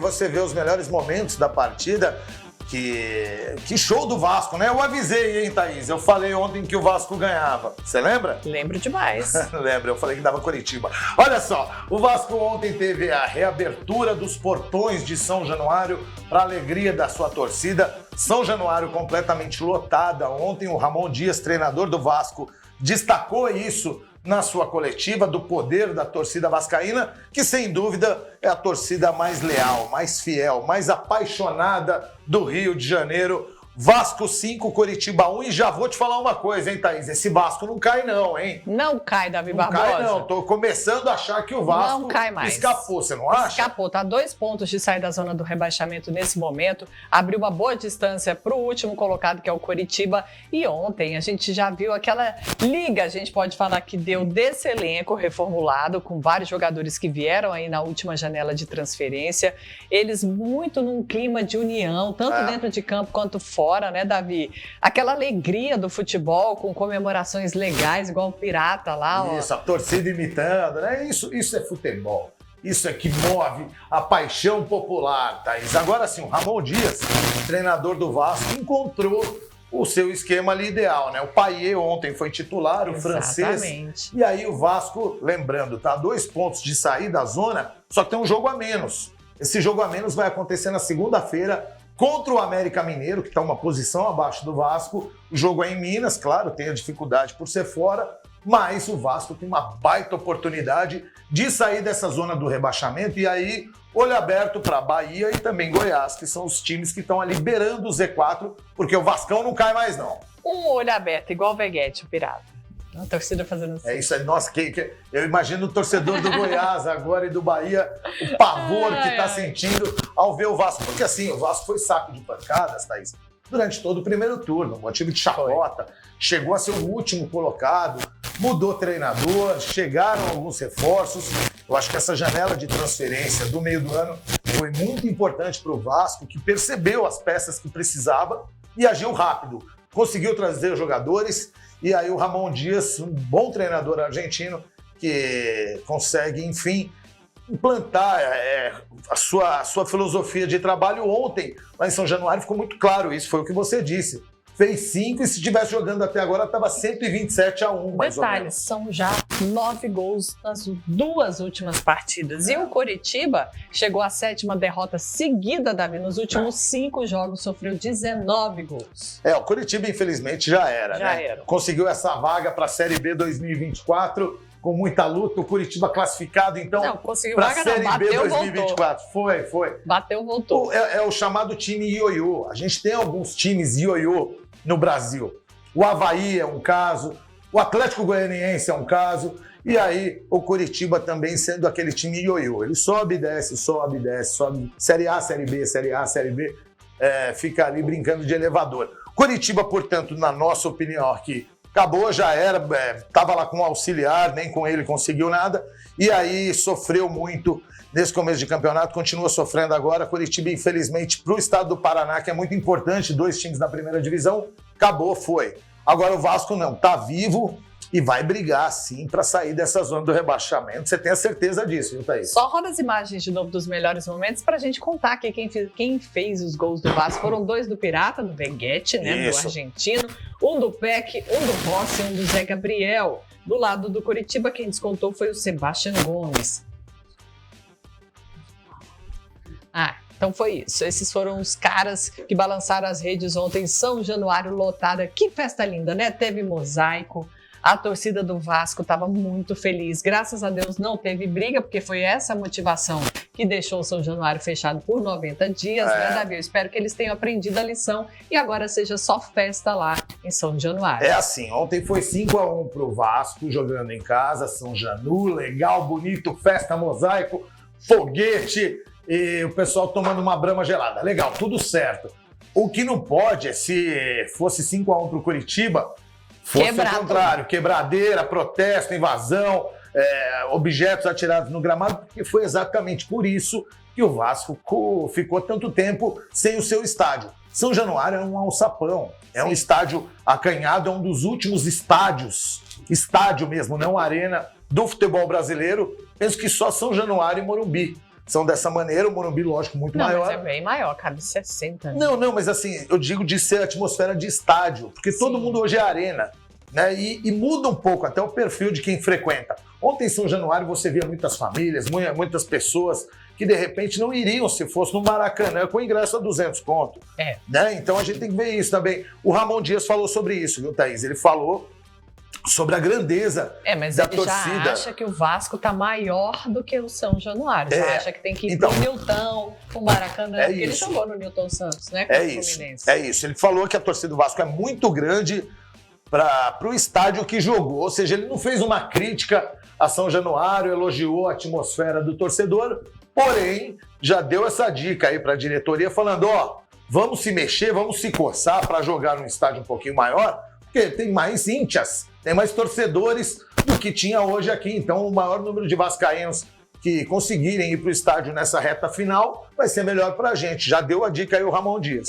você vê os melhores momentos da partida. Que show do Vasco, né? Eu avisei, hein, Thaís? Eu falei ontem que o Vasco ganhava. Você lembra? Lembro demais. Lembro, eu falei que dava Coritiba. Olha só, o Vasco ontem teve a reabertura dos portões de São Januário para a alegria da sua torcida. São Januário completamente lotada. Ontem o Ramon Dias, treinador do Vasco, destacou isso na sua coletiva, do poder da torcida vascaína, que sem dúvida é a torcida mais leal, mais fiel, mais apaixonada do Rio de Janeiro. Vasco 5, Coritiba 1, e já vou te falar uma coisa, hein, Thaís? Esse Vasco não cai não, hein? Não cai, Davi Barbosa. Não cai não, tô começando a achar que o Vasco não cai mais. Escapou, você não acha? Escapou, tá 2 pontos de sair da zona do rebaixamento nesse momento, abriu uma boa distância pro último colocado, que é o Coritiba, e ontem a gente já viu aquela liga, a gente pode falar que deu desse elenco reformulado, com vários jogadores que vieram aí na última janela de transferência, eles muito num clima de união, tanto dentro de campo quanto fora, né, Davi? Aquela alegria do futebol, com comemorações legais, igual o Pirata lá. Isso, a torcida imitando, né? Isso é futebol. Isso é que move a paixão popular, Thaís. Agora sim, o Ramon Dias, treinador do Vasco, encontrou o seu esquema ali ideal, né? O Payet ontem foi titular, o francês. E aí o Vasco, lembrando, tá a 2 pontos de sair da zona, só que tem um jogo a menos. Esse jogo a menos vai acontecer na segunda-feira, contra o América Mineiro, que está uma posição abaixo do Vasco. O jogo é em Minas, claro, tem a dificuldade por ser fora, mas o Vasco tem uma baita oportunidade de sair dessa zona do rebaixamento. E aí, olho aberto para Bahia e também Goiás, que são os times que estão ali beirando o Z4, porque o Vascão não cai mais, não. Um olho aberto, igual o Veguete, o Pirata. A torcida fazendo assim. É isso aí. Nossa, eu imagino o torcedor do Goiás agora e do Bahia, o pavor que está sentindo ao ver o Vasco. Porque assim, o Vasco foi saco de pancadas, Thaís, durante todo o primeiro turno. Motivo de chacota. Chegou a ser o último colocado, mudou treinador, chegaram alguns reforços. Eu acho que essa janela de transferência do meio do ano foi muito importante para o Vasco, que percebeu as peças que precisava e agiu rápido. Conseguiu trazer jogadores. E aí o Ramon Dias, um bom treinador argentino, que consegue, enfim, implantar a sua filosofia de trabalho. Ontem, lá em São Januário, ficou muito claro isso, foi o que você disse. Fez 5 e se estivesse jogando até agora, estava 127-1, mais ou menos. Detalhes, são já 9 gols nas 2 últimas partidas. E o Coritiba chegou à 7ª derrota seguida, Davi. Nos últimos 5 jogos, sofreu 19 gols. O Coritiba, infelizmente, já era, já né? Era. Conseguiu essa vaga para a Série B 2024, com muita luta. O Coritiba classificado, então, para a Série B 2024. Voltou. Foi. Bateu, voltou. É o chamado time ioiô. A gente tem alguns times ioiô no Brasil. O Avaí é um caso, o Atlético Goianiense é um caso, e aí o Coritiba também sendo aquele time ioiô. Ele sobe, desce, sobe, Série A, Série B, Série A, Série B, fica ali brincando de elevador. Coritiba, portanto, na nossa opinião aqui, acabou, já era, estava lá com um auxiliar, nem com ele conseguiu nada, e aí sofreu muito nesse começo de campeonato, continua sofrendo agora. Coritiba, infelizmente, para o estado do Paraná, que é muito importante, 2 times na primeira divisão, acabou, foi. Agora o Vasco não, tá vivo e vai brigar, sim, para sair dessa zona do rebaixamento. Você tem a certeza disso, viu, Thaís? Só roda as imagens de novo dos melhores momentos para a gente contar aqui quem fez os gols do Vasco. Foram 2 do Pirata, do Veguete, né, do argentino, um do Peck, um do Rossi e um do Zé Gabriel. Do lado do Coritiba, quem descontou foi o Sebastião Gomes. Então foi isso. Esses foram os caras que balançaram as redes ontem em São Januário, lotada. Que festa linda, né? Teve mosaico. A torcida do Vasco estava muito feliz. Graças a Deus não teve briga, porque foi essa motivação que deixou o São Januário fechado por 90 dias, né, Davi? Eu espero que eles tenham aprendido a lição e agora seja só festa lá em São Januário. É assim, ontem foi 5-1 pro Vasco, jogando em casa, São Janu, legal, bonito, festa, mosaico, foguete e o pessoal tomando uma brama gelada. Legal, tudo certo. O que não pode é, se fosse 5-1 pro Curitiba, fosse o contrário, quebradeira, protesto, invasão, objetos atirados no gramado, porque foi exatamente por isso que o Vasco ficou tanto tempo sem o seu estádio. São Januário é um alçapão, é um estádio acanhado, é um dos últimos estádio mesmo, não arena, do futebol brasileiro. Penso que só São Januário e Morumbi são dessa maneira, o Morumbi, lógico, muito Não, maior. mas é bem maior, cabe 60. Né? Não, mas assim, eu digo de ser atmosfera de estádio, porque todo mundo hoje é arena, né? E muda um pouco até o perfil de quem frequenta. Ontem em São Januário você via muitas famílias, muitas pessoas que de repente não iriam se fosse no Maracanã com ingresso a 200 conto. Né? Então a gente tem que ver isso também. O Ramon Dias falou sobre isso, viu, Thaís? Ele falou sobre a grandeza mas da ele torcida. Já acha que o Vasco tá maior do que o São Januário. Já acha que tem que ir pro Nilton, pro Maracanã, porque ele jogou no Nilton Santos, né? É isso. Ele falou que a torcida do Vasco é muito grande para o estádio que jogou. Ou seja, ele não fez uma crítica a São Januário, elogiou a atmosfera do torcedor, porém, já deu essa dica aí para a diretoria, falando, vamos se mexer, vamos se coçar para jogar num estádio um pouquinho maior, porque tem mais íntias, tem mais torcedores do que tinha hoje aqui. Então, o maior número de vascaínos que conseguirem ir para o estádio nessa reta final vai ser melhor para a gente. Já deu a dica aí o Ramon Dias.